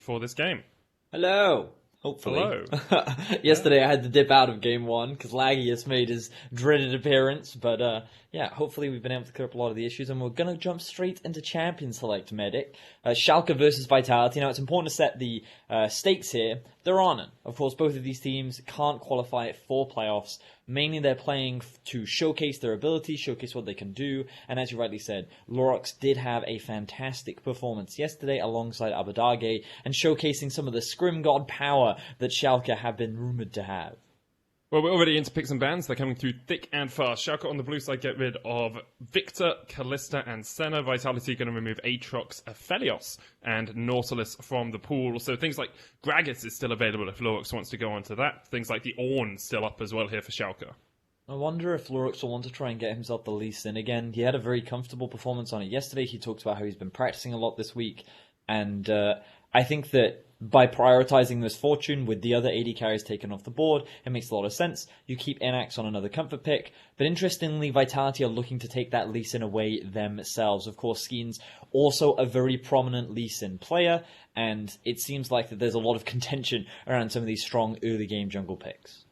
for this game. Hello. Hopefully. Hello. Yesterday I had to dip out of game one because Laggy has made his dreaded appearance. But yeah, hopefully we've been able to clear up a lot of the issues. And we're going to jump straight into Champion Select Medic. Schalke versus Vitality. Now it's important to set the stakes here. There are none. Of course, both of these teams can't qualify for playoffs. Mainly they're playing to showcase their ability, showcase what they can do. And as you rightly said, Lurox did have a fantastic performance yesterday alongside Abbedagge and showcasing some of the Scrim God power that Schalke have been rumoured to have. Well, we're already into picks and bans. They're coming through thick and fast. Schalke on the blue side get rid of Victor, Callista, and Senna. Vitality going to remove Aatrox, Aphelios, and Nautilus from the pool. So things like Gragas is still available if Lurox wants to go onto that. Things like the Ornn still up as well here for Schalke. I wonder if Lurox will want to try and get himself the Lee Sin again. He had a very comfortable performance on it yesterday. He talked about how he's been practicing a lot this week. And I think that by prioritizing this fortune with the other AD carries taken off the board, it makes a lot of sense. You keep Innaxe on another comfort pick. But interestingly, Vitality are looking to take that Lee Sin away themselves. Of course, Skeanz also a very prominent Lee Sin player. And it seems like that there's a lot of contention around some of these strong early game jungle picks.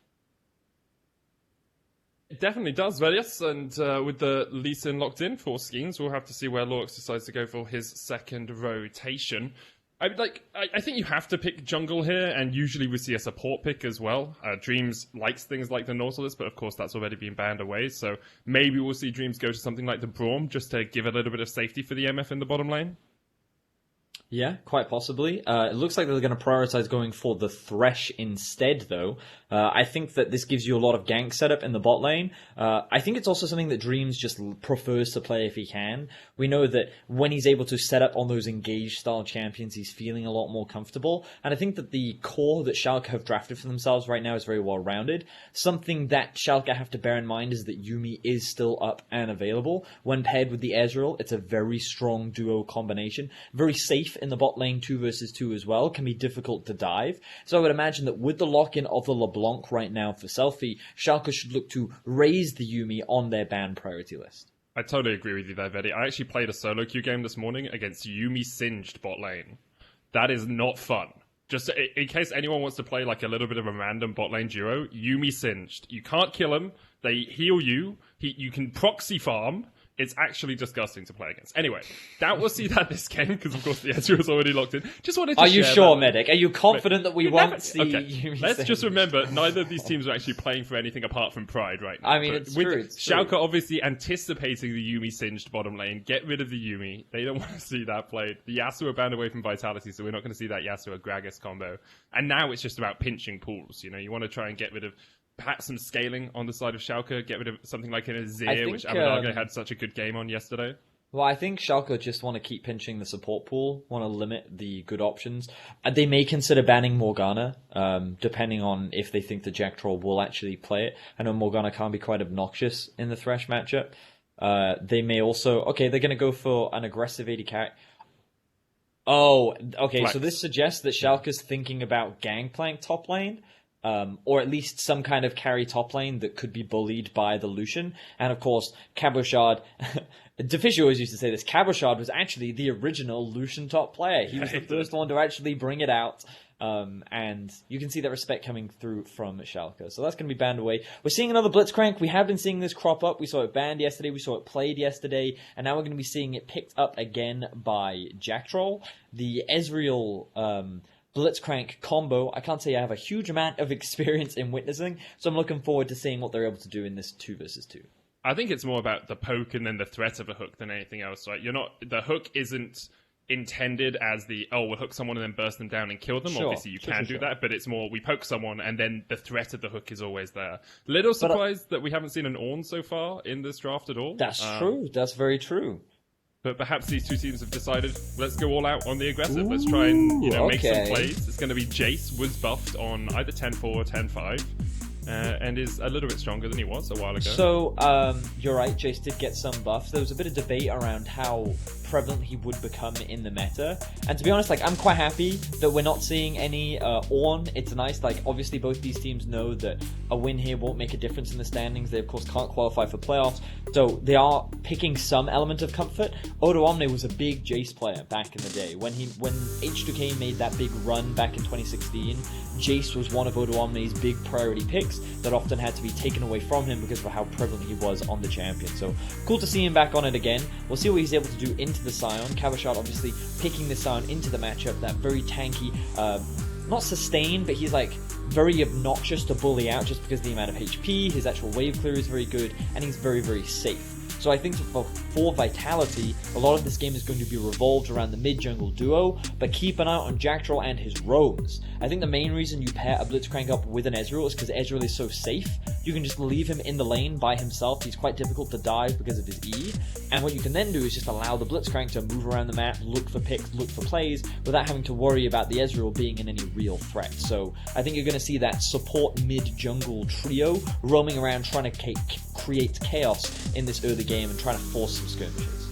It definitely does, Velius, and with the Lee Sin locked in for Skeanz, we'll have to see where Lurox decides to go for his second rotation. I think you have to pick jungle here, and usually we see a support pick as well. Dreams likes things like the Nautilus, but of course that's already been banned away, so maybe we'll see Dreams go to something like the Braum, just to give a little bit of safety for the MF in the bottom lane. Yeah, quite possibly. It looks like they're going to prioritize going for the Thresh instead, though. I think that this gives you a lot of gank setup in the bot lane. I think it's also something that Dreams just prefers to play if he can. We know that when he's able to set up on those engage-style champions, he's feeling a lot more comfortable. And I think that the core that Schalke have drafted for themselves right now is very well-rounded. Something that Schalke have to bear in mind is that Yuumi is still up and available. When paired with the Ezreal, it's a very strong duo combination. Very safe in the bot lane 2 versus 2 as well, can be difficult to dive. So I would imagine that with the lock-in of the LeBlanc right now for Selfie, Schalke should look to raise the Yuumi on their ban priority list. I totally agree with you there, Vedi. I actually played a solo queue game this morning against Yuumi Singed bot lane. That is not fun. Just in case anyone wants to play like a little bit of a random bot lane duo, Yuumi Singed. You can't kill them. They heal you. You can proxy farm. It's actually disgusting to play against. Anyway, we'll see that this game, because of course the Ezreal is already locked in. Just wanted to Are you share sure, that. Medic? Are you confident that we won't see Yuumi Let's Singed? just remember, neither of these teams are actually playing for anything apart from pride right now. I mean, it's true. Schalke obviously anticipating the Yuumi Singed bottom lane. Get rid of the Yuumi. They don't want to see that played. The Yasuo are banned away from Vitality, so we're not going to see that Yasuo-Gragas combo. And now it's just about pinching pools. You know, you want to try and get rid of perhaps some scaling on the side of Schalke, get rid of something like an Azir, which Abbedagge had such a good game on yesterday. Well, I think Schalke just want to keep pinching the support pool, want to limit the good options. They may consider banning Morgana, depending on if they think the Jactroll will actually play it. I know Morgana can be quite obnoxious in the Thresh matchup. They may also... Okay, they're going to go for an aggressive AD carry. Oh, okay, so this suggests that Schalke's thinking about Gangplank top lane. Or at least some kind of carry top lane that could be bullied by the Lucian. And of course, Cabochard... Deficio always used to say this. Cabochard was actually the original Lucian top player. He was the first one to actually bring it out. And you can see that respect coming through from Schalke. So that's going to be banned away. We're seeing another Blitzcrank. We have been seeing this crop up. We saw it banned yesterday. We saw it played yesterday. And now we're going to be seeing it picked up again by Jactroll. The Ezreal... Blitzcrank combo, I can't say I have a huge amount of experience in witnessing, so I'm looking forward to seeing what they're able to do in this 2 versus 2. I think it's more about the poke and then the threat of a hook than anything else, right? The hook isn't intended as we'll hook someone and then burst them down and kill them. Sure, Obviously you can do that, but it's more we poke someone and then the threat of the hook is always there. Little surprised that we haven't seen an Ornn so far in this draft at all. That's true. That's very true. But perhaps these two teams have decided, let's go all out on the aggressive. Let's try and make some plays. It's going to be Jace was buffed on either 10-4 or 10-5. And is a little bit stronger than he was a while ago. So, you're right, Jace did get some buffs. There was a bit of debate around how prevalent he would become in the meta. And to be honest, like, I'm quite happy that we're not seeing any Ornn. It's nice, like, obviously both these teams know that a win here won't make a difference in the standings. They of course can't qualify for playoffs, so they are picking some element of comfort. Odoamne was a big Jace player back in the day. When H2K made that big run back in 2016, Jace was one of Odoamne's big priority picks that often had to be taken away from him because of how prevalent he was on the champion. So cool to see him back on it again. We'll see what he's able to do into the Scion. Cabochard obviously picking the Scion into the matchup, that very tanky, not sustain, but he's like very obnoxious to bully out just because of the amount of HP. His actual wave clear is very good, and he's very, very safe. So I think for Vitality, a lot of this game is going to be revolved around the mid-jungle duo, but keep an eye on Jactroll and his roams. I think the main reason you pair a Blitzcrank up with an Ezreal is because Ezreal is so safe. You can just leave him in the lane by himself. He's quite difficult to dive because of his E. And what you can then do is just allow the Blitzcrank to move around the map, look for picks, look for plays, without having to worry about the Ezreal being in any real threat. So I think you're going to see that support mid-jungle trio roaming around trying to create chaos in this early game and trying to force some skirmishes.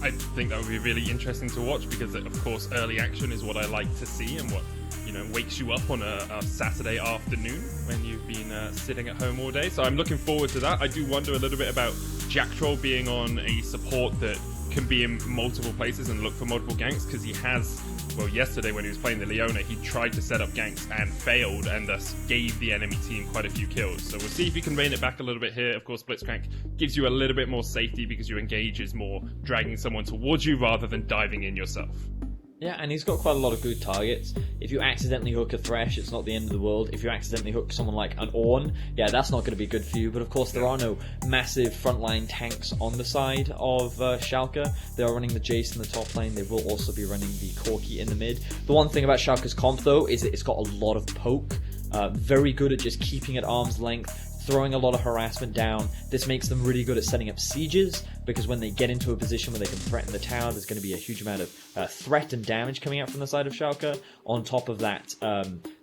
I think that would be really interesting to watch because, of course, early action is what I like to see and what, you know, wakes you up on a Saturday afternoon when you've been sitting at home all day. So I'm looking forward to that. I do wonder a little bit about Jactroll being on a support that can be in multiple places and look for multiple ganks, because he has, well, yesterday when he was playing the Leona, he tried to set up ganks and failed, and thus gave the enemy team quite a few kills. So we'll see if he can rein it back a little bit here. Of course, Blitzcrank gives you a little bit more safety because your engage is more dragging someone towards you rather than diving in yourself. Yeah, and he's got quite a lot of good targets. If you accidentally hook a Thresh, it's not the end of the world. If you accidentally hook someone like an Ornn, yeah, that's not going to be good for you. But of course, there are no massive frontline tanks on the side of Schalke. They are running the Jace in the top lane. They will also be running the Corki in the mid. The one thing about Schalke's comp, though, is that it's got a lot of poke. Very good at just keeping at arm's length, throwing a lot of harassment down. This makes them really good at setting up sieges, because when they get into a position where they can threaten the tower, there's going to be a huge amount of threat and damage coming out from the side of Schalke. On top of that,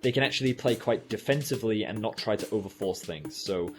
they can actually play quite defensively and not try to overforce things. So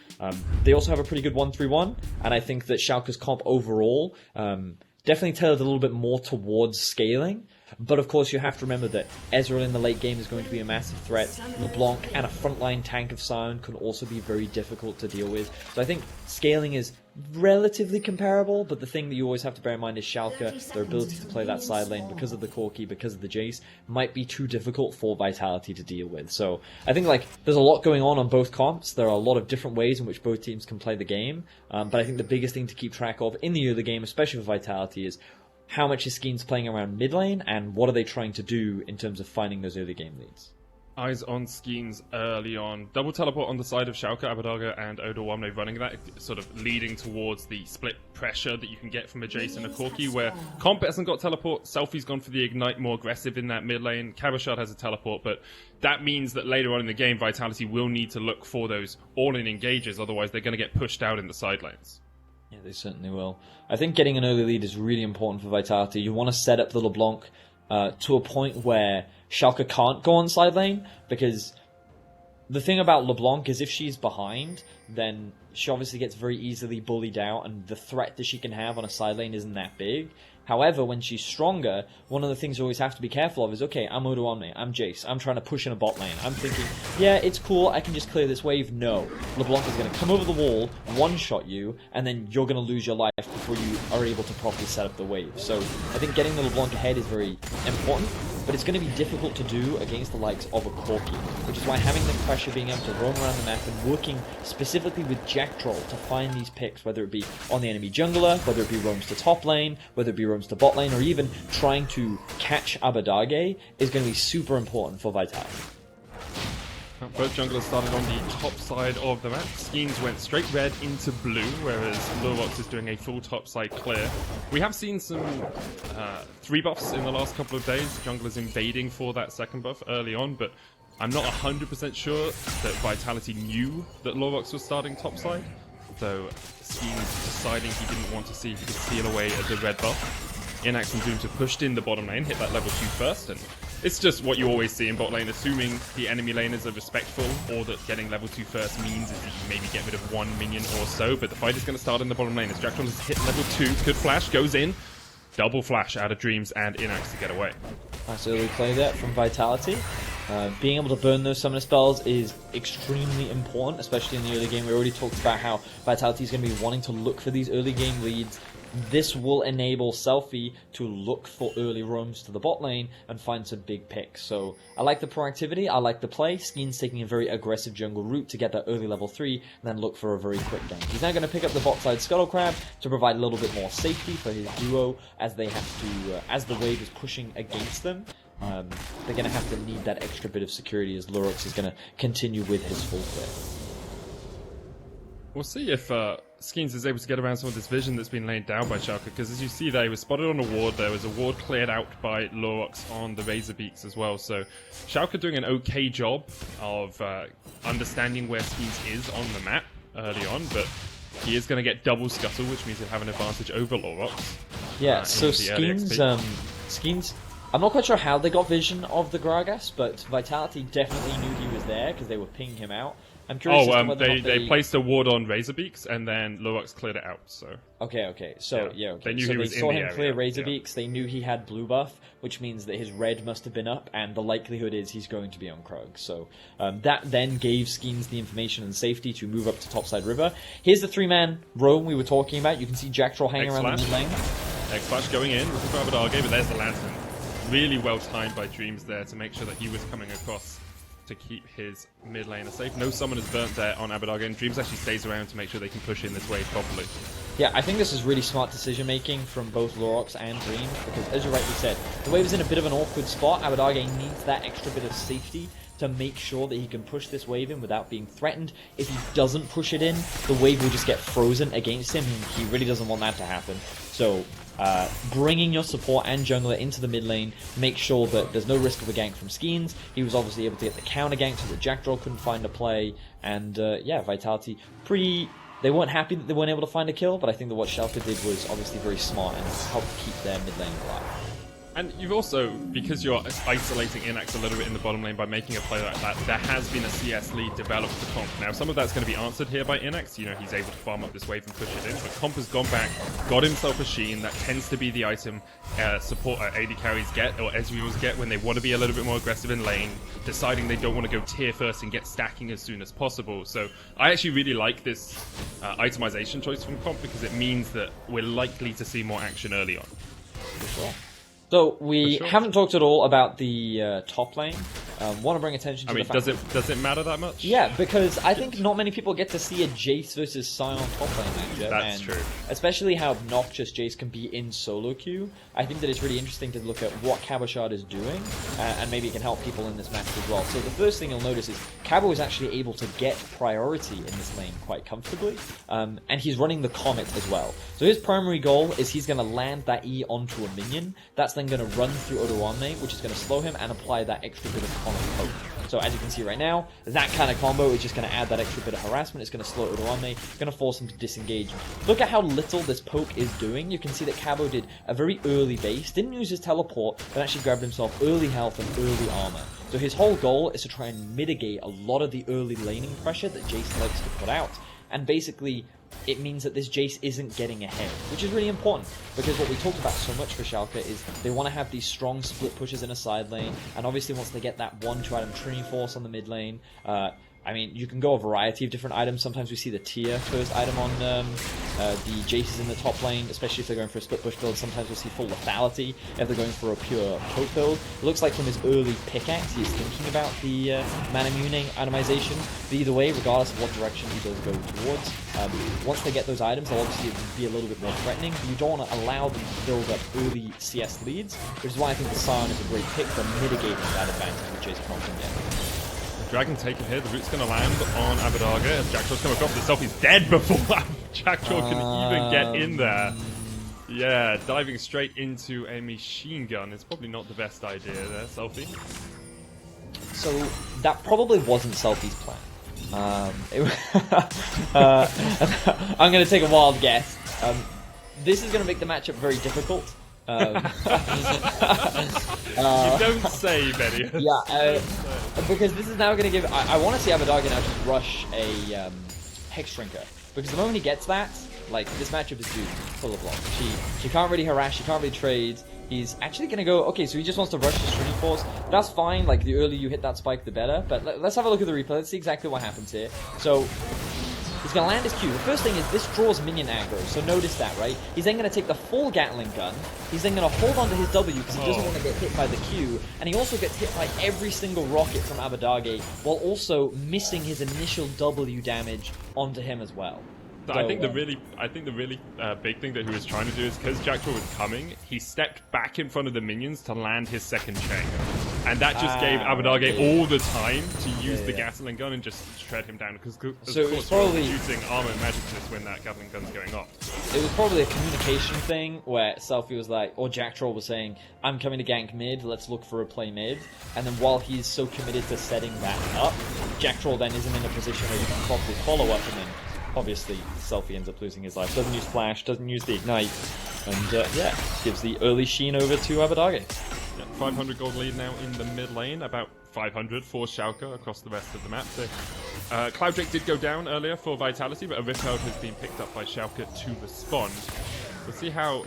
they also have a pretty good 1-3-1, and I think that Schalke's comp overall definitely tailored a little bit more towards scaling. But of course, you have to remember that Ezreal in the late game is going to be a massive threat. LeBlanc and a frontline tank of Scion can also be very difficult to deal with. So I think scaling is relatively comparable, but the thing that you always have to bear in mind is Schalke, their ability to play that side lane because of the Corki, because of the Jace, might be too difficult for Vitality to deal with. So I think like there's a lot going on both comps. There are a lot of different ways in which both teams can play the game, but I think the biggest thing to keep track of in the early game, especially for Vitality, is how much is Skeanz playing around mid lane, and what are they trying to do in terms of finding those early game leads. Eyes on Skeanz early on. Double teleport on the side of Schalke, Abbedagge and Odoamne running that, sort of leading towards the split pressure that you can get from a Jace and a Corki, where Comp hasn't got teleport, Selfie's gone for the Ignite, more aggressive in that mid lane, Cabochard has a teleport, but that means that later on in the game, Vitality will need to look for those all-in engages, otherwise they're going to get pushed out in the side lanes. Yeah, they certainly will. I think getting an early lead is really important for Vitality. You want to set up the LeBlanc to a point where Schalke can't go on side lane, because the thing about LeBlanc is if she's behind, then she obviously gets very easily bullied out, and the threat that she can have on a side lane isn't that big. However, when she's stronger, one of the things you always have to be careful of is, okay, I'm Odoamne, I'm Jace, I'm trying to push in a bot lane. I'm thinking, yeah, it's cool, I can just clear this wave. No. LeBlanc is going to come over the wall, one-shot you, and then you're going to lose your life before you are able to properly set up the wave. So I think getting the LeBlanc ahead is very important, but it's going to be difficult to do against the likes of a Corki, which is why having the pressure, being able to roam around the map and working specifically with Jactroll to find these picks, whether it be on the enemy jungler, whether it be roams to top lane, whether it be roams to bot lane, or even trying to catch Abbedagge, is going to be super important for Vitality. Both junglers started on the top side of the map. Skeanz went straight red into blue, whereas Lurox is doing a full top side clear. We have seen some 3 buffs in the last couple of days. Junglers invading for that second buff early on, but I'm not 100% sure that Vitality knew that Lurox was starting top side. So Skeanz deciding he didn't want to see if he could steal away at the red buff. Innaxe and Dooms have pushed in the bottom lane, hit that level 2 first, and it's just what you always see in bot lane, assuming the enemy laners are respectful, or that getting level 2 first means is that you maybe get rid of 1 minion or so, but the fight is going to start in the bottom lane as Jactroll has hit level 2, good flash, goes in, double flash out of Dreams and Innaxe to get away. Nice early play there from Vitality. Being able to burn those summoner spells is extremely important, especially in the early game. We already talked about how Vitality is going to be wanting to look for these early game leads. This will enable Selfie to look for early roams to the bot lane and find some big picks. So I like the proactivity, I like the play. Skeanz taking a very aggressive jungle route to get that early level 3 and then look for a very quick gank. He's now going to pick up the bot side Scuttle Crab to provide a little bit more safety for his duo as they have to, as the wave is pushing against them. They're going to have to need that extra bit of security as Lurox is going to continue with his full play. We'll see if Skeanz is able to get around some of this vision that's been laid down by Schalke, because as you see there, he was spotted on a ward. There was a ward cleared out by Lurox on the Razor Beaks as well. So Schalke doing an okay job of understanding where Skeanz is on the map early on, but he is going to get double scuttle, which means he'll have an advantage over Lurox. Yeah, so Skeanz, I'm not quite sure how they got vision of the Gragas, but Vitality definitely knew he was there because they were pinging him out. I'm curious as to whether they placed a ward on Razorbeaks and then Lurox cleared it out. So okay. So yeah, okay. They knew so he was they saw in the him clear area. Razorbeaks. They knew he had blue buff, which means that his red must have been up, and the likelihood is he's going to be on Krug. So that then gave Skeanz the information and safety to move up to topside river. Here's the 3-man roam we were talking about. You can see Jactroll hanging around the mid lane. X-Flash going in with the Abbedagge, but there's the Lantern. Really well timed by Dreams there to make sure that he was coming across to keep his mid laner safe. No summoners burnt there on Abbedagge, and Dreams actually stays around to make sure they can push in this wave properly. Yeah, I think this is really smart decision making from both Lurox and Dreams, because as you rightly said, the wave is in a bit of an awkward spot. Abbedagge needs that extra bit of safety to make sure that he can push this wave in without being threatened. If he doesn't push it in, the wave will just get frozen against him, and he really doesn't want that to happen. So bringing your support and jungler into the mid lane, make sure that there's no risk of a gank from Skeanz. He was obviously able to get the counter gank so that Jactroll couldn't find a play, and yeah, Vitality they weren't happy that they weren't able to find a kill, but I think that what Schalke did was obviously very smart and helped keep their mid lane alive. And you've also, because you're isolating Innaxe a little bit in the bottom lane by making a play like that, there has been a CS lead developed for Comp. Now, some of that's going to be answered here by Innaxe. You know, he's able to farm up this wave and push it in. But Comp has gone back, got himself a Sheen. That tends to be the item support AD carries get, or Ezreals get, when they want to be a little bit more aggressive in lane, deciding they don't want to go tier first and get stacking as soon as possible. So I actually really like this itemization choice from Comp, because it means that we're likely to see more action early on. For sure. So we haven't talked at all about the top lane. Want to bring attention to the fact does it matter that much? Yeah, because I think not many people get to see a Jace versus Sion top lane matchup. That's true. Especially how obnoxious Jace can be in solo queue. I think that it's really interesting to look at what Cabochard is doing, and maybe it can help people in this match as well. So the first thing you'll notice is Cabo is actually able to get priority in this lane quite comfortably, and he's running the Comet as well. So his primary goal is he's going to land that E onto a minion. That's then going to run through Odoamne, which is going to slow him and apply that extra bit of Comet poke. So as you can see right now, that kind of combo is just going to add that extra bit of harassment. It's going to slow Odoamne, going to force him to disengage. Look at how little this poke is doing. You can see that Cabo did a very early base, didn't use his teleport, but actually grabbed himself early health and early armor. So his whole goal is to try and mitigate a lot of the early laning pressure that Jace likes to put out, and basically it means that this Jace isn't getting ahead, which is really important, because what we talked about so much for Schalke is they want to have these strong split pushes in a side lane, and obviously once they get that 1-2 item Trinity Force on the mid lane, I mean, you can go a variety of different items. Sometimes we see the tier first item on the Jaces in the top lane, especially if they're going for a split push build. Sometimes we'll see full lethality if they're going for a pure poke build. It looks like from his early pickaxe, he's thinking about the Manamune itemization. But either way, regardless of what direction he does go towards, once they get those items, they'll obviously be a little bit more threatening. You don't want to allow them to build up early CS leads, which is why I think the Sion is a great pick for mitigating that advantage that Jace Comp can get. Dragon taken here, the root's going to land on Abbedagge as Jactroll's come across. The Selfie's dead before Jactroll can even get in there. Yeah, diving straight into a machine gun is probably not the best idea there, Selfie. So that probably wasn't Selfie's plan. I'm going to take a wild guess. This is going to make the matchup very difficult. You don't say, Benny. Yeah, because this is now going to give... I want to see Abbedagge now just rush a Hex Shrinker. Because the moment he gets that, like, this matchup is doomed, full of lock. She can't really harass, she can't really trade. He's actually going to go, okay, so he just wants to rush his Trinity Force. That's fine, like, the earlier you hit that spike, the better. But let's have a look at the replay. Let's see exactly what happens here. So, he's going to land his Q. The first thing is this draws minion aggro, so notice that, right? He's then going to take the full Gatling gun. He's then going to hold onto his W because he doesn't want to get hit by the Q. And he also gets hit by every single rocket from Abbedagge, while also missing his initial W damage onto him as well. So I think the really big thing that he was trying to do is because Jactroll was coming, he stepped back in front of the minions to land his second chain, and that just gave Abbedagge all the time to use the Gatling gun and just shred him down. Because of course, you're using armor and magic resist when that Gatling gun's going off. It was probably a communication thing where Selfie was like, or Jactroll was saying, "I'm coming to gank mid. Let's look for a play mid." And then while he's so committed to setting that up, Jactroll then isn't in a position where he can properly follow up, and then obviously, Selfie ends up losing his life. Doesn't use Flash, doesn't use the Ignite, and yeah, gives the early Sheen over to Abbedagge. Yeah, 500 gold lead now in the mid lane, about 500 for Schalke across the rest of the map. So, Cloud Drake did go down earlier for Vitality, but a Riptide has been picked up by Schalke to respond. We'll see how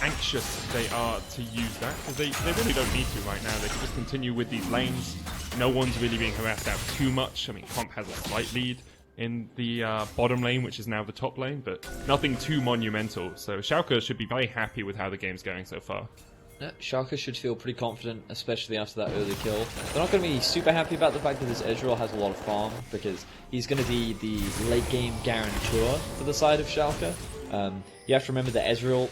anxious they are to use that, because they really don't need to right now. They can just continue with these lanes. No one's really being harassed out too much. I mean, Comp has a slight lead in the bottom lane, which is now the top lane, but nothing too monumental. So Schalke should be very happy with how the game's going so far. Yeah, Schalke should feel pretty confident, especially after that early kill. They're not going to be super happy about the fact that this Ezreal has a lot of farm, because he's going to be the late game guarantor for the side of Schalke. You have to remember that Ezreal,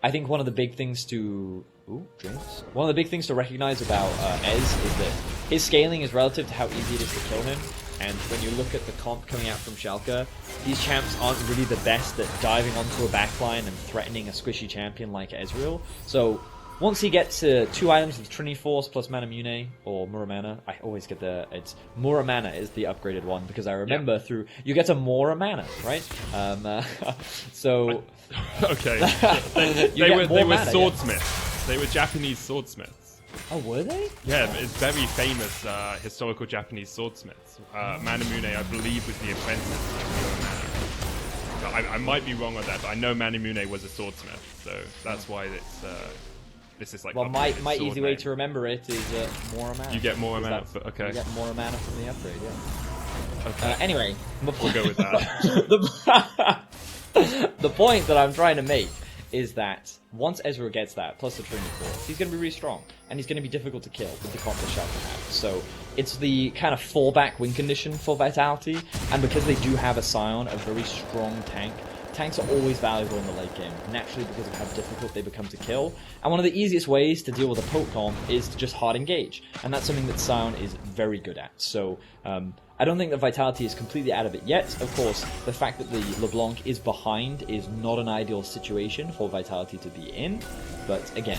I think one of the big things to... Ooh, drinks. One of the big things to recognize about Ez is that his scaling is relative to how easy it is to kill him. And when you look at the comp coming out from Schalke, these champs aren't really the best at diving onto a backline and threatening a squishy champion like Ezreal. So once he gets to 2 items with Trinity Force plus Mana Mune, or Muramana, I always get it's Muramana is the upgraded one, because I remember through, you get a Muramana, right? So... Okay. they were swordsmiths. They were Japanese swordsmiths. Oh, were they? Yeah, it's very famous historical Japanese swordsmiths. Mana Mune, I believe, was the apprentice of Muramana. I might be wrong on that, but I know Mana Mune was a swordsmith, so that's why it's... this is like... Well, my easy way to remember it is more mana. You get more mana, okay. You get more mana from the upgrade, yeah. Okay. Anyway, we'll go with that. The point that I'm trying to make is that once Ezra gets that, plus the Trinity Force, he's going to be really strong, and he's going to be difficult to kill with the comp that Schalke have. So it's the kind of fallback win condition for Vitality, and because they do have a Scion, a very strong tank, tanks are always valuable in the late game, naturally because of how difficult they become to kill. And one of the easiest ways to deal with a poke comp is to just hard engage, and that's something that Scion is very good at. So I don't think that Vitality is completely out of it yet. Of course, the fact that the LeBlanc is behind is not an ideal situation for Vitality to be in, but again,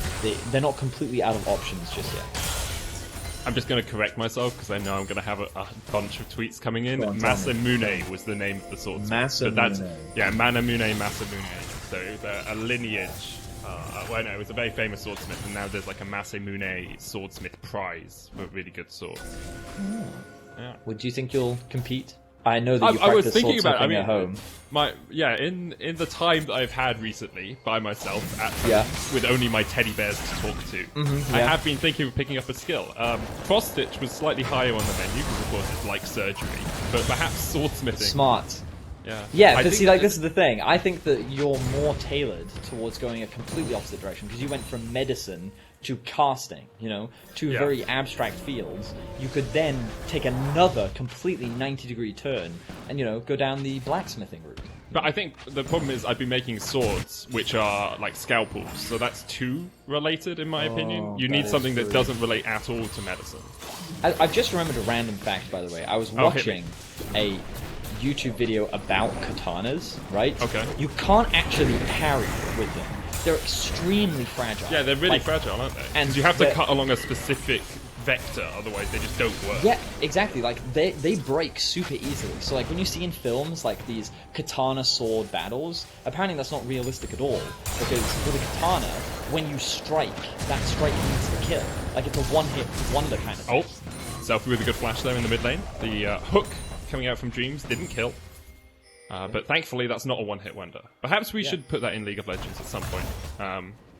they're not completely out of options just yet. I'm just going to correct myself because I know I'm going to have a bunch of tweets coming in. Masamune was the name of the swordsmith. Masamune. Yeah, Manamune Masamune. So it was a lineage. Well, no, it was a very famous swordsmith, and now there's like a Masamune swordsmith prize for a really good sword. Oh. Yeah. Would you think you'll compete? I know that you I was practice thinking about it. I mean, at home. In the time that I've had recently by myself at home, with only my teddy bears to talk to, I have been thinking of picking up a skill. Cross stitch was slightly higher on the menu because of course it's like surgery, but perhaps swordsmithing. Smart. Yeah, but see, like, this is the thing. I think that you're more tailored towards going a completely opposite direction, because you went from medicine to casting, you know, to very abstract fields. You could then take another completely 90-degree turn and, you know, go down the blacksmithing route. But I think the problem is I've been making swords, which are like scalpels, so that's too related in my opinion. You need something that doesn't relate at all to medicine. I've just remembered a random fact, by the way. I was watching a YouTube video about katanas, right? Okay. You can't actually parry with them. They're extremely fragile. Yeah, they're really fragile, aren't they? And you have to cut along a specific vector, otherwise they just don't work. Yeah, exactly. Like, they break super easily. So, like, when you see in films, like, these katana sword battles, apparently that's not realistic at all. Because with a katana, when you strike, that strike needs to kill. Like, it's a one-hit wonder kind of thing. Selfie with a good flash there in the mid lane. The hook coming out from Dreams didn't kill. But thankfully, that's not a one-hit wonder. Perhaps we should put that in League of Legends at some point.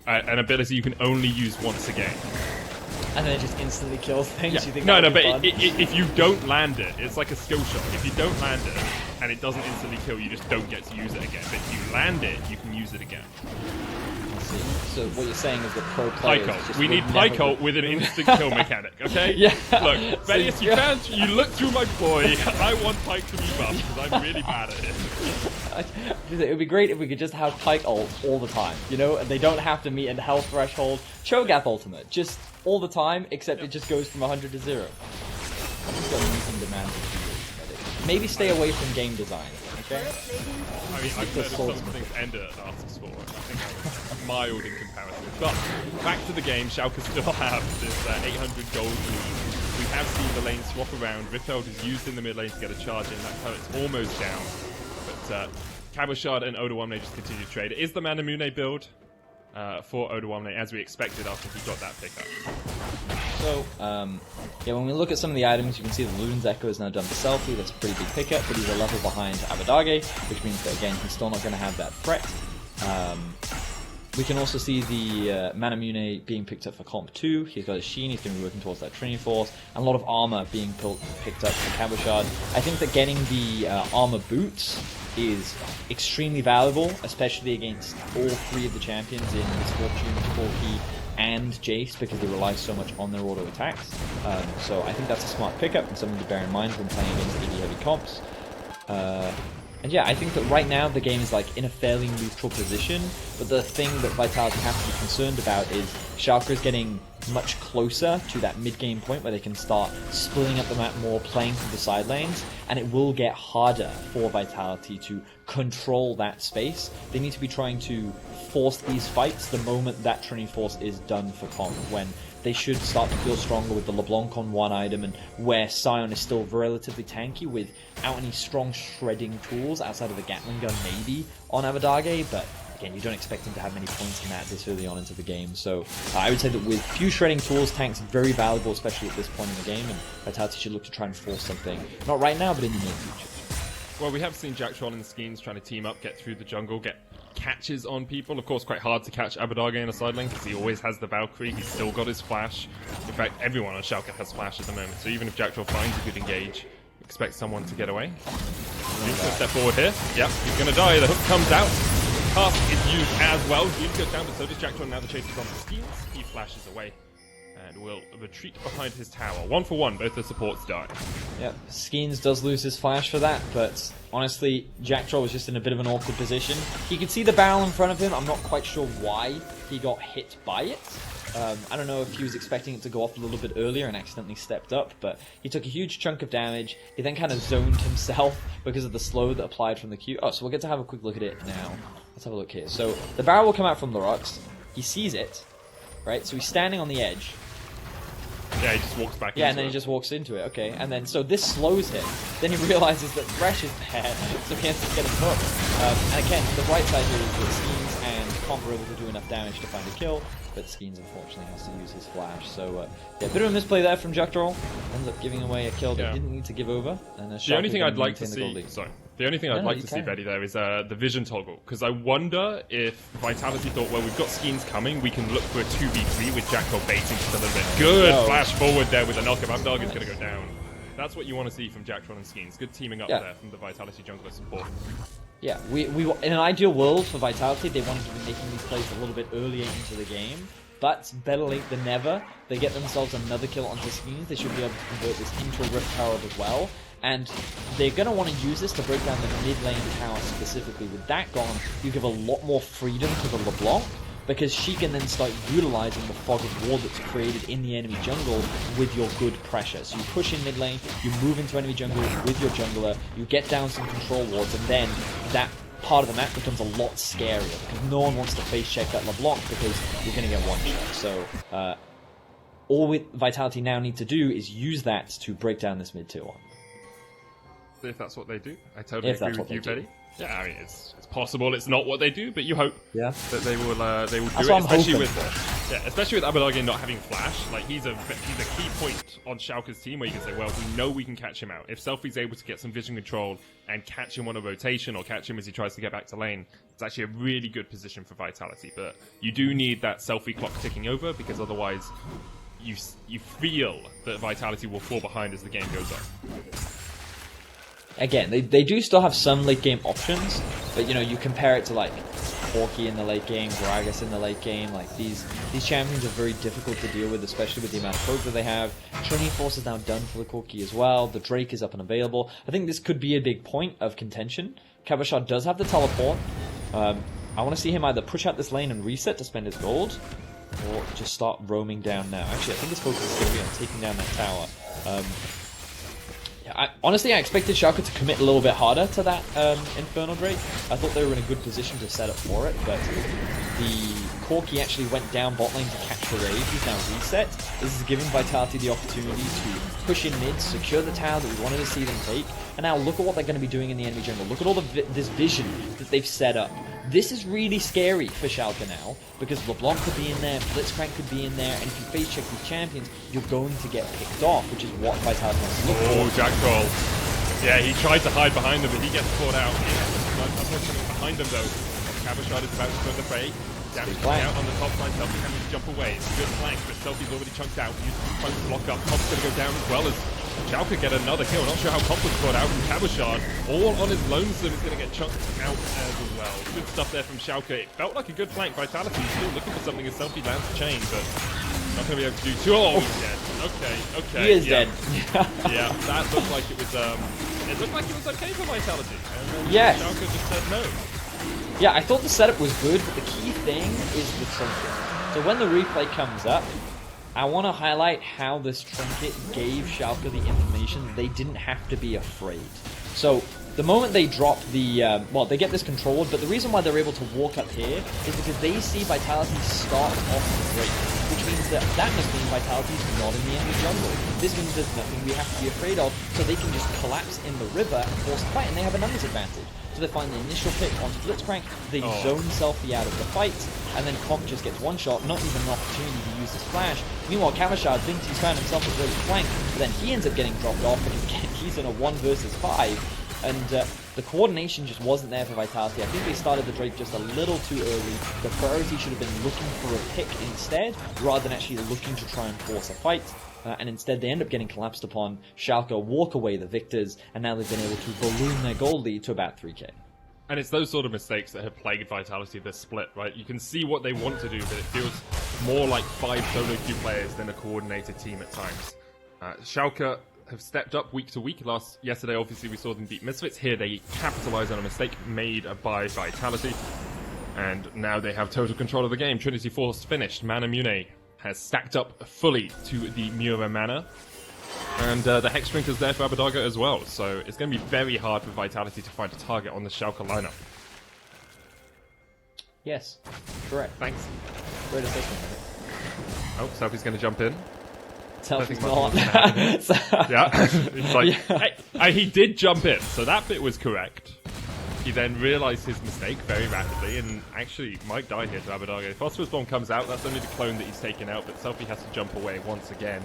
An ability you can only use once a game. And then it just instantly kills things. Yeah. You think No, but if you don't land it, it's like a skill shot. If you don't land it and it doesn't instantly kill, you just don't get to use it again. But if you land it, you can use it again. So what you're saying is that pro players Pike we need Pike with an instant kill mechanic, okay? Yeah. Look, Venius, you look through my ploy. I want Pike to be buffed because I'm really bad at it. It would be great if we could just have Pike ult all the time, you know? And they don't have to meet a health threshold. Cho'Gath ultimate, just all the time, except it just goes from 100 to 0. Just got anything demanded for you. Maybe stay away from game design, okay? I mean, I've heard of some things Ender asks for. I think that's mild in comparison. But back to the game, Schalke still have this 800 gold lead. We have seen the lane swap around. Riffeld is used in the mid lane to get a charge in. That turret's almost down. But Cabochard and Odoamne just continue to trade. It is the Manamune build for Odoamne, as we expected after he got that pickup. So, yeah, when we look at some of the items, you can see the Luden's Echo is now done for Selfie. That's a pretty big pickup, but he's a level behind Abbedagge, which means that, again, he's still not going to have that threat. We can also see the Manamune being picked up for Comp 2. He's got a Sheen, he's going to be working towards that Trinity Force, and a lot of armor being picked up for Cabochard. I think that getting the armor boots is extremely valuable, especially against all three of the champions in Misfortune, Corki, and Jace, because they rely so much on their auto attacks. So I think that's a smart pickup and something to bear in mind when playing against AD heavy comps. And yeah, I think that right now the game is like in a fairly neutral position, but the thing that Vitality have to be concerned about is Schalke is getting much closer to that mid-game point where they can start splitting up the map more, playing through the side lanes, and it will get harder for Vitality to control that space. They need to be trying to force these fights the moment that Trinity Force is done for comp, when they should start to feel stronger with the LeBlanc on one item, and where Sion is still relatively tanky without any strong shredding tools outside of the Gatling gun maybe on Abbedagge, but again, you don't expect him to have many points in that this early on into the game. So I would say that with few shredding tools, Tank's very valuable, especially at this point in the game, and Vitality should look to try and force something. Not right now, but in the near future. Well, we have seen Jactroll and Skeanz trying to team up, get through the jungle, get catches on people. Of course, quite hard to catch Abbedagge in a side lane because he always has the Valkyrie. He's still got his flash. In fact, everyone on Schalke has flash at the moment. So even if Jactroll finds a good engage, expect someone to get away. He's going to step forward here. Yep, he's going to die. The hook comes out. Cast is used as well. He's goes down, but so does Jactroll. Now the chase is on to Skeanz. He flashes away and will retreat behind his tower. 1 for 1, both the supports die. Yep, Skeanz does lose his flash for that, but honestly, Jactroll was just in a bit of an awkward position. He could see the barrel in front of him. I'm not quite sure why he got hit by it. I don't know if he was expecting it to go off a little bit earlier and accidentally stepped up, but he took a huge chunk of damage. He then kind of zoned himself because of the slow that applied from the Q. Oh, so we'll get to have a quick look at it now. Let's have a look here. So the barrel will come out from Lurox. He sees it, right? So he's standing on the edge. Yeah, he just walks back into it. Yeah, and then he just walks into it, okay. And then, so this slows him. Then he realizes that Thresh is there, so he has to get him hooked. And again, the right side here is that Skeanz and Comp are able to do enough damage to find a kill, but Skeanz unfortunately has to use his flash. So, yeah, a bit of a misplay there from Jactroll. Ends up giving away a kill that he didn't need to give over. And the only thing I'd like to see... Sorry. The only thing I'd like to see, Betty, there is the vision toggle, because I wonder if Vitality thought, well, we've got Skeanz coming, we can look for a 2v3 with Jactroll baiting just a little bit. Good flash forward there with a knockup. Abbedagge is going to go down. That's what you want to see from Jactroll and Skeanz. Good teaming up there from the Vitality jungler support. Yeah, we in an ideal world for Vitality, they wanted to be making these plays a little bit earlier into the game. But better late than never. They get themselves another kill onto Skeanz. They should be able to convert this into a Rift Herald as well. And they're going to want to use this to break down the mid lane tower specifically. With that gone, you give a lot more freedom to the LeBlanc, because she can then start utilizing the fog of war that's created in the enemy jungle with your good pressure. So you push in mid lane, you move into enemy jungle with your jungler, you get down some control wards, and then that part of the map becomes a lot scarier, because no one wants to face check that LeBlanc because you're going to get one shot. So all Vitality now need to do is use that to break down this mid tier 1. If that's what they do. I totally agree with you, Betty. Yeah, I mean, it's possible it's not what they do, but you hope that they will do it, especially with Yeah, especially with Abbedagge not having flash, like he's a key point on Schalke's team where you can say, well, we know we can catch him out. If Selfie's able to get some vision control and catch him on a rotation or catch him as he tries to get back to lane, it's actually a really good position for Vitality. But you do need that Selfie clock ticking over, because otherwise you feel that Vitality will fall behind as the game goes on. Again, they do still have some late game options, but you know, you compare it to like Corki in the late game, Gragas in the late game, like these champions are very difficult to deal with, especially with the amount of poke that they have. Trinity Force is now done for the Corki as well, the Drake is up and available. I think this could be a big point of contention. Cabochard does have the teleport. I want to see him either push out this lane and reset to spend his gold, or just start roaming down now. Actually, I think his focus is going to be on taking down that tower. Honestly, I expected Schalke to commit a little bit harder to that Infernal Drake. I thought they were in a good position to set up for it, but the Corki actually went down bot lane to catch the wave. He's now reset. This is giving Vitality the opportunity to push in mid, secure the tower that we wanted to see them take, and now look at what they're going to be doing in the enemy jungle. Look at all this vision that they've set up. This is really scary for Schalke now, because LeBlanc could be in there, Blitzcrank could be in there, and if you face check these champions, you're going to get picked off, which is what Vitality wants to look for. Oh, Jactroll. Yeah, he tried to hide behind them, but he gets caught out. Unfortunately, behind him though, Cabochard is about to throw the fray. Damage coming out on the top line, Selfie having to jump away. It's a good flank, but Selfie's already chunked out. He's trying to block up. Comp's going to go down as well as Schalke get another kill. Not sure how Comp was caught out from Cabochard. All on his lonesome is going to get chunked out as well. Good stuff there from Schalke. It felt like a good flank. Vitality still looking for something as Selfie lands a chain, but not going to be able to do too. Oh, he's dead. Okay. He is dead. Yeah, that looked like it was. It looked like it was okay for Vitality. And yes. Schalke just said no. Yeah, I thought the setup was good, but the key thing is the trinket. So when the replay comes up, I want to highlight how this trinket gave Schalke the information that they didn't have to be afraid. So the moment they drop the, well, they get this controlled, but the reason why they're able to walk up here is because they see Vitality start off the break, which means that must mean Vitality's not in the enemy jungle. This means there's nothing we have to be afraid of, so they can just collapse in the river and force a fight, and they have a numbers advantage. So they find the initial pick onto Blitzcrank, they zone Selfie out of the fight, and then Comp just gets one shot, not even an opportunity to use his flash. Meanwhile, Cabochard thinks he's found himself a great flank, but then he ends up getting dropped off because he's in a 1 versus 5, and the coordination just wasn't there for Vitality. I think they started the Drake just a little too early. The priority should have been looking for a pick instead, rather than actually looking to try and force a fight. And instead they end up getting collapsed upon. Schalke walk away the victors, and now they've been able to balloon their gold lead to about 3k. And it's those sort of mistakes that have plagued Vitality this split, right? You can see what they want to do, but it feels more like 5 solo queue players than a coordinated team at times. Schalke have stepped up week to week. Yesterday, obviously, we saw them beat Misfits. Here, they capitalize on a mistake made by Vitality. And now they have total control of the game. Trinity Force finished. Mana Mune has stacked up fully to the Mura mana. And the Hex Drinker's there for Abbedagge as well. So it's going to be very hard for Vitality to find a target on the Schalke lineup. Yes, correct. Thanks. Great assessment. Oh, Selfie's going to jump in. Selfie's not. Yeah. It's like, hey, he did jump in, so that bit was correct. He then realised his mistake very rapidly and actually might die here to Abbedagge. If Phosphorus Bomb comes out, that's only the clone that he's taken out, but Selfie has to jump away once again.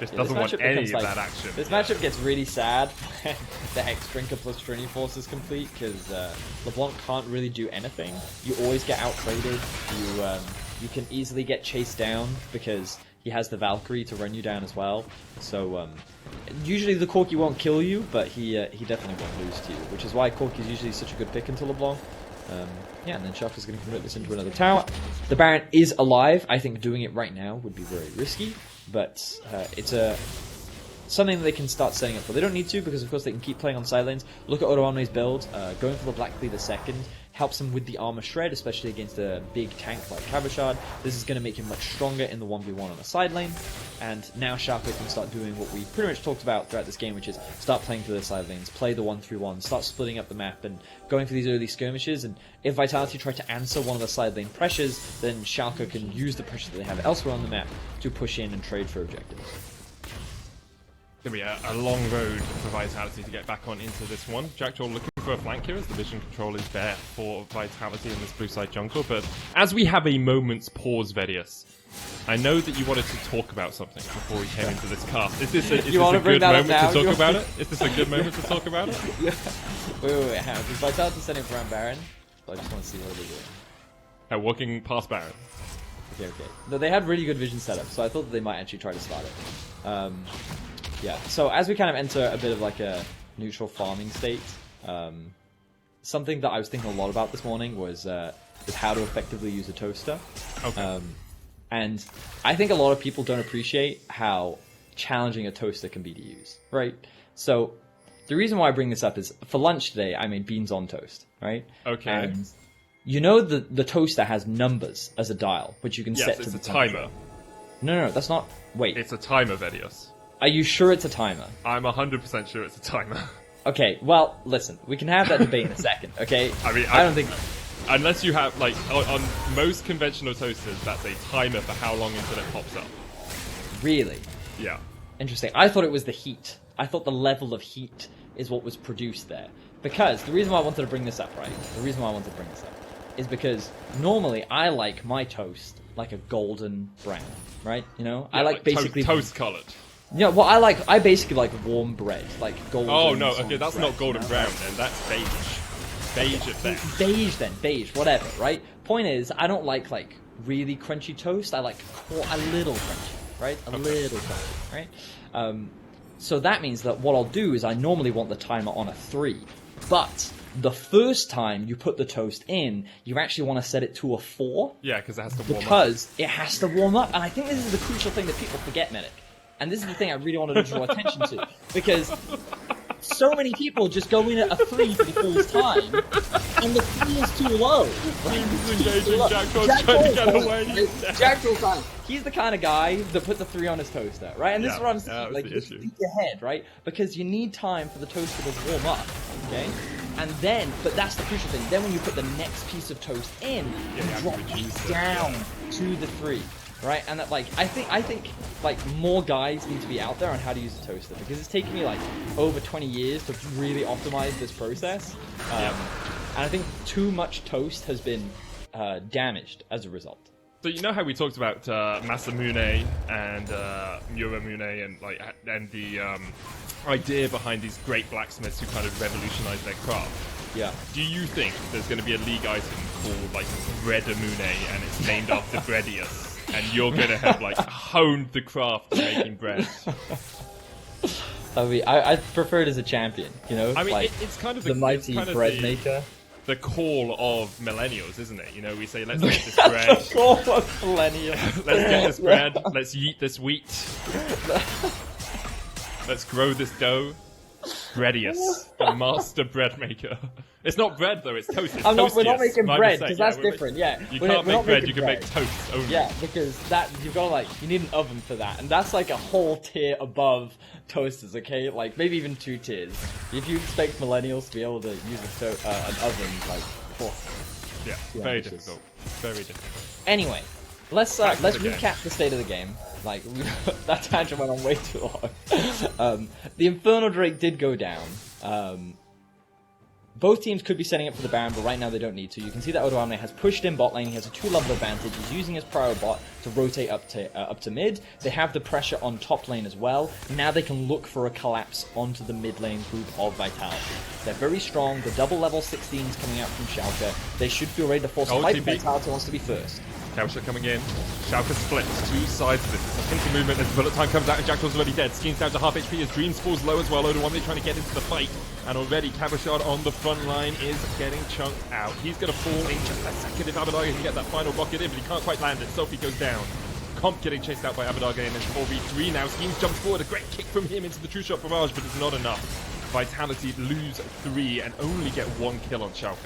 Just doesn't want any of that action. This matchup gets really sad when the Hex Drinker plus Trinity Force is complete, because LeBlanc can't really do anything. You always get out-traded. You can easily get chased down because he has the Valkyrie to run you down as well. So usually the Corki won't kill you, but he definitely won't lose to you, which is why Corki is usually such a good pick into LeBlanc. Yeah, and then Schalke is going to convert this into another tower. The Baron is alive. I think doing it right now would be very risky, but it's something that they can start setting up for. They don't need to, because of course they can keep playing on side lanes. Look at Odoamne's build. Going for the Black Cleaver second helps him with the armor shred, especially against a big tank like Cabochard. This is going to make him much stronger in the 1v1 on a side lane. And now Schalke can start doing what we pretty much talked about throughout this game, which is start playing for the side lanes, play the 1-3-1, start splitting up the map and going for these early skirmishes. And if Vitality try to answer one of the side lane pressures, then Schalke can use the pressure that they have elsewhere on the map to push in and trade for objectives. It's going to be a long road for Vitality to get back on into this one. Jactroll looking for a flank here as the vision control is there for Vitality in this blue side jungle, but as we have a moment's pause, Vedius, I know that you wanted to talk about something before we came into this cast. Is this a good moment to talk about it? Is this a good moment to talk about it? Yeah. Wait. How? Is Vitality setting up around Baron? I just want to see what they're doing. Walking past Baron. Okay. No, they had really good vision setup, so I thought that they might actually try to start it. Yeah. So as we kind of enter a bit of like a neutral farming state, something that I was thinking a lot about this morning was how to effectively use a toaster. Okay. And I think a lot of people don't appreciate how challenging a toaster can be to use, right? So the reason why I bring this up is for lunch today, I made beans on toast, right? Okay. And you know the toaster has numbers as a dial, which you can set to the timer. No, that's not... Wait. It's a timer, Vedius. Are you sure it's a timer? I'm 100% sure it's a timer. Okay, well, listen, we can have that debate in a second, okay? I don't think... Unless you have, like, on most conventional toasters, that's a timer for how long until it pops up. Really? Yeah. Interesting. I thought it was the heat. I thought the level of heat is what was produced there. Because the reason why I wanted to bring this up, right? The reason why I wanted to bring this up is because normally I like my toast like a golden brown, right? You know? Yeah, I like basically... Toast colored. Yeah, well, I basically like warm bread, like golden... Oh, no, okay, that's bread, not golden brown then, that's beige. Beige at best. Beige, whatever, right? Point is, I don't like really crunchy toast. I like a little crunchy, right? A little crunchy, right? So that means that what I'll do is I normally want the timer on a 3, but the first time you put the toast in, you actually want to set it to a 4. Yeah, because it has to warm up. Because it has to warm up, and I think this is the crucial thing that people forget, Medic. And this is the thing I really wanted to draw attention to, because so many people just go in at a 3 for the first time, and the 3 is too low. He's engaging Jactroll, trying to get away. Jactroll, he's the kind of guy that puts the 3 on his toaster, right? And this is what I'm saying, like, you think ahead, right? Because you need time for the toaster to warm up, okay? And then, but that's the crucial thing, then when you put the next piece of toast in, you drop it down to the 3. Right, and that, like, I think like more guys need to be out there on how to use a toaster, because it's taken me like over 20 years to really optimize this process, and I think too much toast has been damaged as a result. So you know how we talked about Masamune and Muramune and the idea behind these great blacksmiths who kind of revolutionized their craft? Yeah. Do you think there's going to be a league item called like Breadamune and it's named after Bredius? And you're going to have, like, honed the craft of making bread. I mean, I prefer it as a champion, you know? I mean, like, it's kind of the mighty bread maker. The call of millennials, isn't it? You know, we say, let's get this bread. The call of millennials. Let's get this bread. Let's yeet this wheat. Let's grow this dough. Bredius, the master bread maker. It's not bread though, it's toast. It's we're not making bread, because that's different, yeah. You can't make bread, you can make toast only. Yeah, because that, you've got to you need an oven for that, and that's like a whole tier above toasters, okay? Like, maybe even 2 tiers. If you expect millennials to be able to use an oven, like, yeah, very difficult. Very difficult. Anyway, let's recap the state of the game. Like, that tangent went on way too long. The Infernal Drake did go down. Both teams could be setting up for the Baron, but right now they don't need to. You can see that Odoamne has pushed in bot lane. He has a 2-level advantage. He's using his Prior bot to rotate up to mid. They have the pressure on top lane as well. Now they can look for a collapse onto the mid lane group of Vitality. They're very strong. The double level 16s coming out from Schalke. They should feel ready to force a fight. Vitality wants to be first. Cabochard coming in. Schalke splits 2 sides of this. It's a hinted movement as bullet time comes out and Jactroll's already dead. Skeanz down to half HP as Dreams falls low as well. Odoamne trying to get into the fight. And already Cabochard on the front line is getting chunked out. He's going to fall in just a second if Abbedagge can get that final rocket in, but he can't quite land it. Selfie goes down. Comp getting chased out by Abbedagge and it's 4v3 now. Skeanz jumps forward. A great kick from him into the true shot barrage, but it's not enough. Vitality lose 3 and only get 1 kill on Schalke.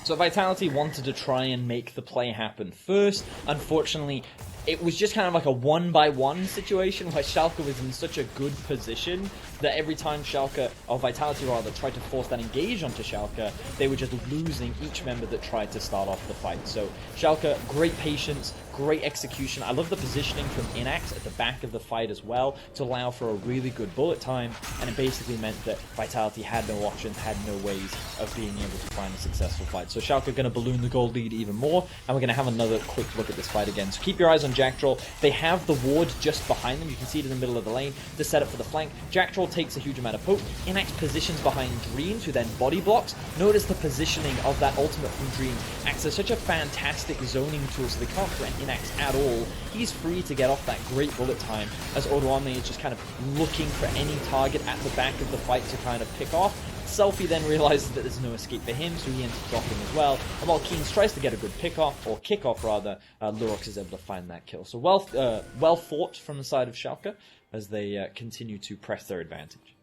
So Vitality wanted to try and make the play happen first. Unfortunately, it was just kind of like a 1-by-1 situation where Schalke was in such a good position that every time Schalke, or Vitality rather, tried to force that engage onto Schalke, they were just losing each member that tried to start off the fight. So Schalke, great patience, Great execution. I love the positioning from Innaxe at the back of the fight as well to allow for a really good bullet time, and it basically meant that Vitality had no options, had no ways of being able to find a successful fight. So Schalke are going to balloon the gold lead even more, and we're going to have another quick look at this fight again. So keep your eyes on Jactroll. They have the ward just behind them. You can see it in the middle of the lane to set up for the flank. Jactroll takes a huge amount of poke. Innaxe positions behind Dreams, who then body blocks. Notice the positioning of that ultimate from Dreams acts as such a fantastic zoning tool, so they can't threaten Innaxe at all. He's free to get off that great bullet time, as Odoamne is just kind of looking for any target at the back of the fight to kind of pick off. Selfie then realizes that there's no escape for him, so he ends up dropping as well. And while Skeanz tries to get a good pick-off, or kick-off rather, Lurox is able to find that kill. So well fought from the side of Schalke as they continue to press their advantage.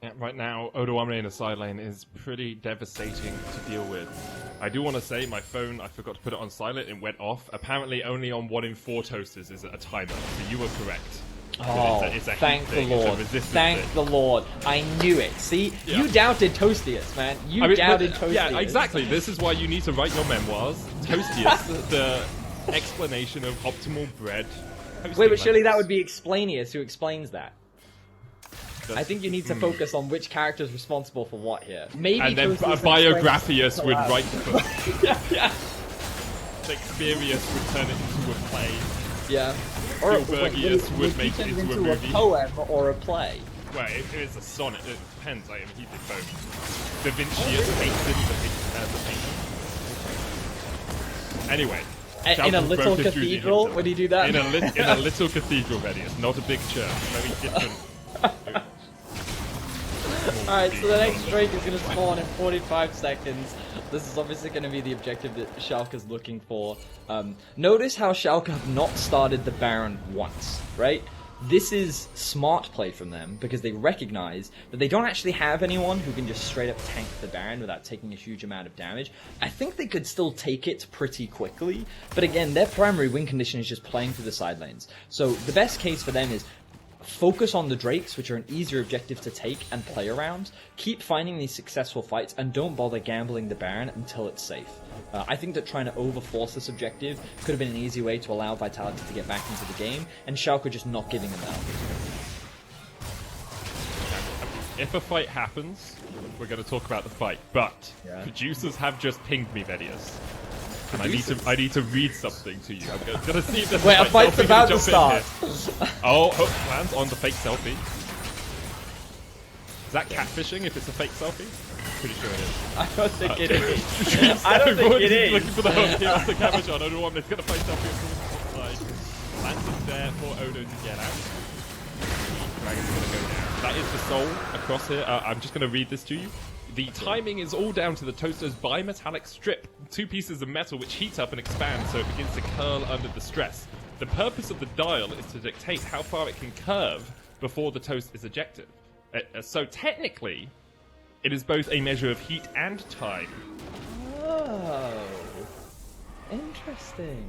Yeah, right now, Odoamne in the side lane is pretty devastating to deal with. I do want to say my phone, I forgot to put it on silent, it went off. Apparently only on 1 in 4 toasters is it a timer, so you were correct. Oh, it's a thank the thing, Lord. Thank the Lord. I knew it. See? Yeah. You doubted Toastius, man. Doubted Toastius. Yeah, exactly. This is why you need to write your memoirs. Toastius, the explanation of optimal bread. Wait, but surely that would be Explainius who explains that. I think you need to focus on which character is responsible for what here. Maybe and then Biographius would write the book. Yeah. Shakespeareus would turn it into a play. Yeah. Or Gilbergius would make it into a movie. A poem or a play. Well, if it's a sonnet, it depends. I mean, he did both. Da Vincius painted the painting. Anyway. In a little cathedral? Would he do that? In a little cathedral, Vedius. Not a big church. Very different. Alright, so the next Drake is going to spawn in 45 seconds. This is obviously going to be the objective that Schalke's looking for. Notice how Schalke have not started the Baron once, right? This is smart play from them because they recognize that they don't actually have anyone who can just straight up tank the Baron without taking a huge amount of damage. I think they could still take it pretty quickly, but again, their primary win condition is just playing through the side lanes. So the best case for them is focus on the Drakes, which are an easier objective to take and play around. Keep finding these successful fights and don't bother gambling the Baron until it's safe. I think that trying to overforce this objective could have been an easy way to allow Vitality to get back into the game, and Schalke just not giving them that opportunity. If a fight happens, we're going to talk about the fight, but producers have just pinged me, Vedius. And I need to read something to you. I'm gonna see if this Wait, a fight's about to start. Oh, hook lands on the fake selfie. Is that catfishing if it's a fake selfie? Pretty sure it is. I don't think it is. I don't think it is. Looking for the hook. Here's the Cabochard. Odoamne's gonna fight selfie from the side. Lands it there for Odo to get out. Dragon's gonna go down. That is the soul across here. I'm just gonna read this to you. The timing is all down to the toaster's bimetallic strip, 2 pieces of metal which heat up and expand so it begins to curl under the stress. The purpose of the dial is to dictate how far it can curve before the toast is ejected. So technically, it is both a measure of heat and time. Oh, interesting.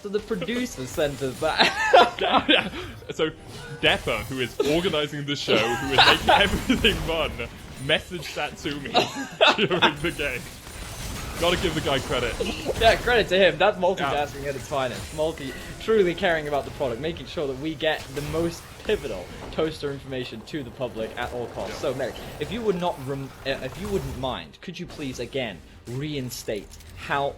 So the producer sent us that. So Depper, who is organising the show, who is making everything run, messaged that to me during the game. Gotta give the guy credit. Yeah, credit to him. That's multitasking at its finest. Truly caring about the product, making sure that we get the most pivotal toaster information to the public at all costs. So, Merrick, if you would if you wouldn't mind, could you please again reinstate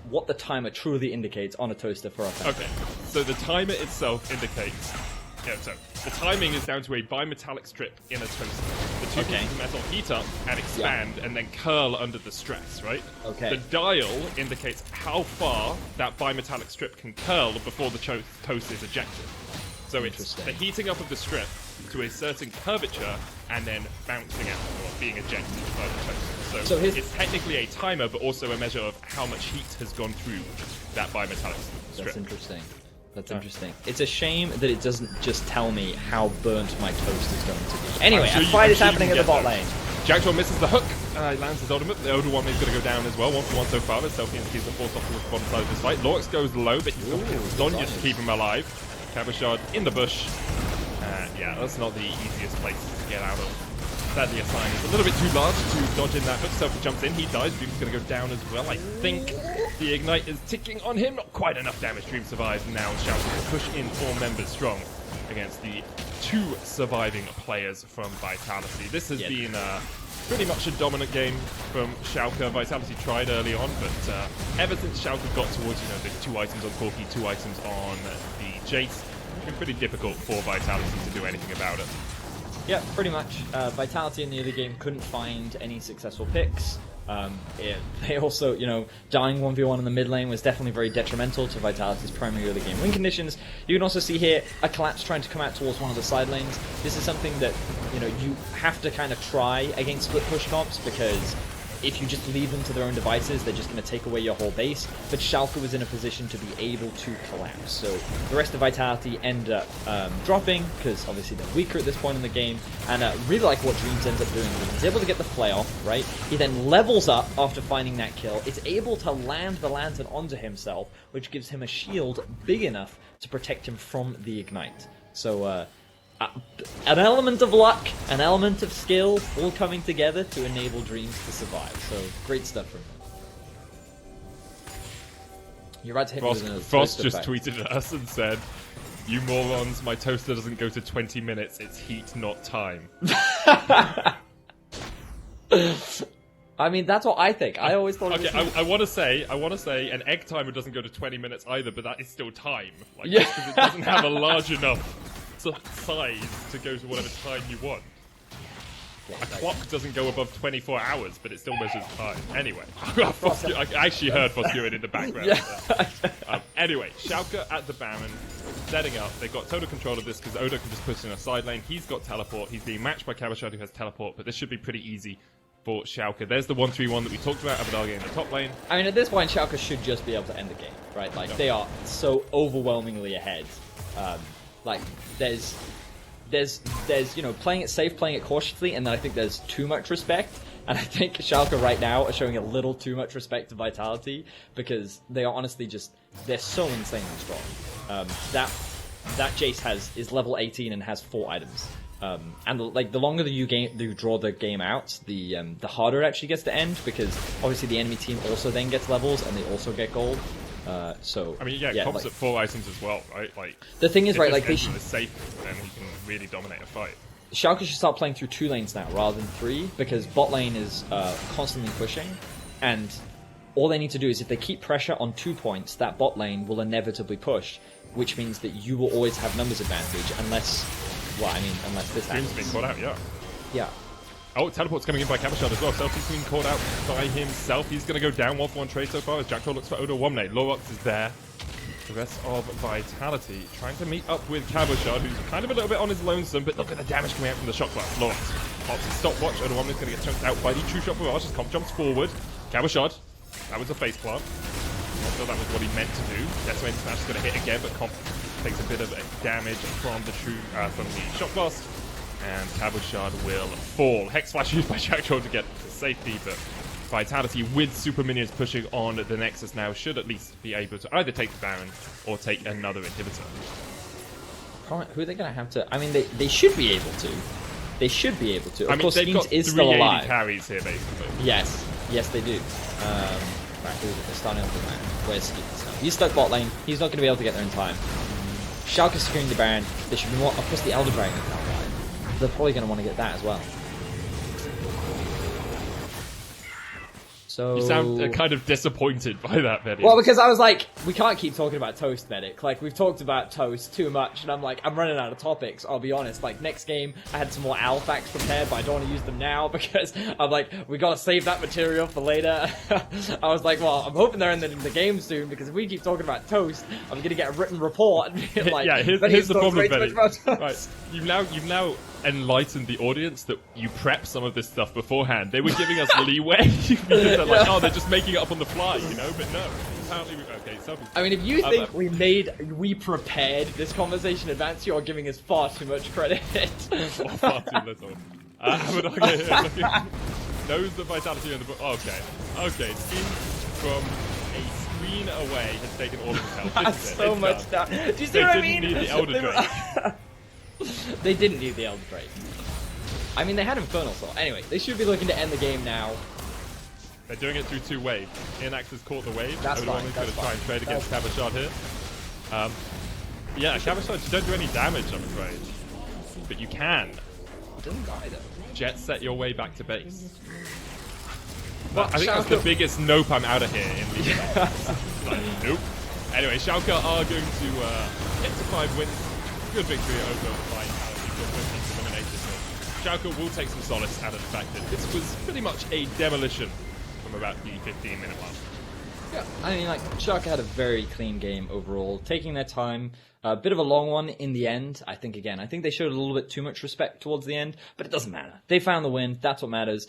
what the timer truly indicates on a toaster for us? Okay, so the timer itself indicates. Yeah, so the timing is down to a bimetallic strip in a toaster. The 2 pieces of metal heat up and expand and then curl under the stress, right? Okay. The dial indicates how far that bimetallic strip can curl before the toast is ejected. So it's the heating up of the strip to a certain curvature and then bouncing out or being ejected by the toast. So it's technically a timer, but also a measure of how much heat has gone through that bimetallic strip. That's interesting. That's interesting. It's a shame that it doesn't just tell me how burnt my toast is going to be. Anyway, a fight is happening in the bot lane. Jactroll misses the hook. Lands his ultimate. The Odoamne is going to go down as well. 1-for-1 so far. But Selfie and Skeanz are forced off to the bottom side of this fight. Lurox goes low, but he's got Sonya to keep him alive. Cabochard in the bush. Yeah, that's not the easiest place to get out of. Sadly, a sign is a little bit too large to dodge in that hook. Selfie jumps in, he dies. Dream's going to go down as well. I think the Ignite is ticking on him. Not quite enough damage. Dream survives now. Schalke will push in 4 members strong against the 2 surviving players from Vitality. This has been pretty much a dominant game from Schalke. Vitality tried early on, but ever since Schalke got towards, the 2 items on Corki, 2 items on the Jace, it's been pretty difficult for Vitality to do anything about it. Yeah, pretty much. Vitality in the early game couldn't find any successful picks. They also, dying 1v1 in the mid lane was definitely very detrimental to Vitality's primary early game win conditions. You can also see here a collapse trying to come out towards one of the side lanes. This is something that, you have to kind of try against split push comps, because if you just leave them to their own devices, they're just going to take away your whole base. But Schalke was in a position to be able to collapse. So the rest of Vitality end up dropping, because obviously they're weaker at this point in the game. And really like what Dreams ends up doing. He's able to get the play off, right? He then levels up after finding that kill. It's able to land the lantern onto himself, which gives him a shield big enough to protect him from the Ignite. So an element of luck, an element of skill, all coming together to enable Dreams to survive. So, great stuff from him. You're about to hit me with another Frost just tweeted at us and said, "You morons, my toaster doesn't go to 20 minutes, it's heat, not time." I mean, that's what I think. I always thought. Okay, I want to say, an egg timer doesn't go to 20 minutes either, but that is still time. Yeah. Because it doesn't have a large enough size to go to whatever time you want. A clock doesn't go above 24 hours, but it still measures time. Anyway, I actually heard Foscurin in the background. Yeah. Anyway, Schalke at the Baron, setting up. They've got total control of this because Odo can just push in a side lane. He's got teleport. He's being matched by Cabochard, who has teleport, but this should be pretty easy for Schalke. There's the 1-3-1 that we talked about, Abbedagge in the top lane. I mean, at this point, Schalke should just be able to end the game, right? Like, they are so overwhelmingly ahead. Like, there's playing it safe, playing it cautiously, and then I think there's too much respect. And I think Schalke right now are showing a little too much respect to Vitality, because they are honestly they're so insanely strong. That Jace is level 18 and has 4 items. And like, the longer that you draw the game out, the harder it actually gets to end, because obviously the enemy team also then gets levels and they also get gold. So I mean, yeah, comps at 4 items as well, right? Like, the thing is, right, like, they should safe, and he can really dominate a fight. Schalke should start playing through 2 lanes now rather than 3, because bot lane is constantly pushing, and all they need to do is, if they keep pressure on 2 points, that bot lane will inevitably push, which means that you will always have numbers advantage, unless this happens. Dream's been caught out, yeah. Yeah. Oh, teleport's coming in by Cabochard as well. Selfie's been caught out by himself. He's going to go down 1-for-1 trade so far as Jactroll looks for Odoamne. Lurox is there. The rest of Vitality trying to meet up with Cabochard, who's kind of a little bit on his lonesome, but look at the damage coming out from the shot blast. Lurox pops his stopwatch. Odoamne's going to get chunked out by the true shot barrage as Comp jumps forward. Cabochard, that was a face plant. Not sure that was what he meant to do. Decimating Smash is going to hit again, but Comp takes a bit of damage from the shot blast. And Cabochard will fall. Hex Flash used by Jactroll to get safety, but Vitality with super minions pushing on the Nexus now should at least be able to either take the Baron or take another inhibitor. Who are they going to have to... I mean, they should be able to. They should be able to. Of course, they've got Skeanz is still alive. carries here, basically. Yes. Yes, they do. Right, who is it? They're starting off with Baron. Where's Skeanz? He's stuck bot lane. He's not going to be able to get there in time. Schalke's securing the Baron. There should be more... Of course, the Elder Dragon is now alive. They're probably going to want to get that as well. So... You sound kind of disappointed by that, Medic. Well, because I was like, we can't keep talking about Toast, Medic. Like, we've talked about Toast too much, and I'm like, I'm running out of topics, I'll be honest. Like, next game, I had some more owl facts prepared, but I don't want to use them now, because I'm like, we gotta save that material for later. I was like, well, I'm hoping they're in the game soon, because if we keep talking about Toast, I'm gonna get a written report, and be like, yeah, here's the problem, Medic. Right, you've now enlightened the audience that you prep some of this stuff beforehand. They were giving us leeway because they're like, oh, they're just making it up on the fly, you know? But no, apparently, okay. I mean, if you think we prepared this conversation in advance, you're giving us far too much credit. Far too little. Abbedagge here knows the Vitality in the book. Okay. Skeanz from a screen away has taken all of his health. That's so much down. Do you see what I mean? They didn't need the Elder Drake. They didn't need the Elder Drake. I mean, they had Infernal Soul. Anyway, they should be looking to end the game now. They're doing it through 2 waves. Innaxe has caught the wave. That's fine. Odoamne's going to try and trade against Cabochard here. Yeah, Cabochard, you don't do any damage, I'm afraid. But you can. He doesn't die, though. Jet set your way back to base. Well, I think that's the biggest nope I'm out of here in League. Like, nope. Anyway, Schalke are going to get to 5 wins. Good victory over Vitality. Good wins eliminated. Schalke will take some solace out of the fact that this was pretty much a demolition from about the 15-minute mark. Yeah, I mean, like, Schalke had a very clean game overall, taking their time. A bit of a long one in the end. I think they showed a little bit too much respect towards the end, but it doesn't matter. They found the win. That's what matters.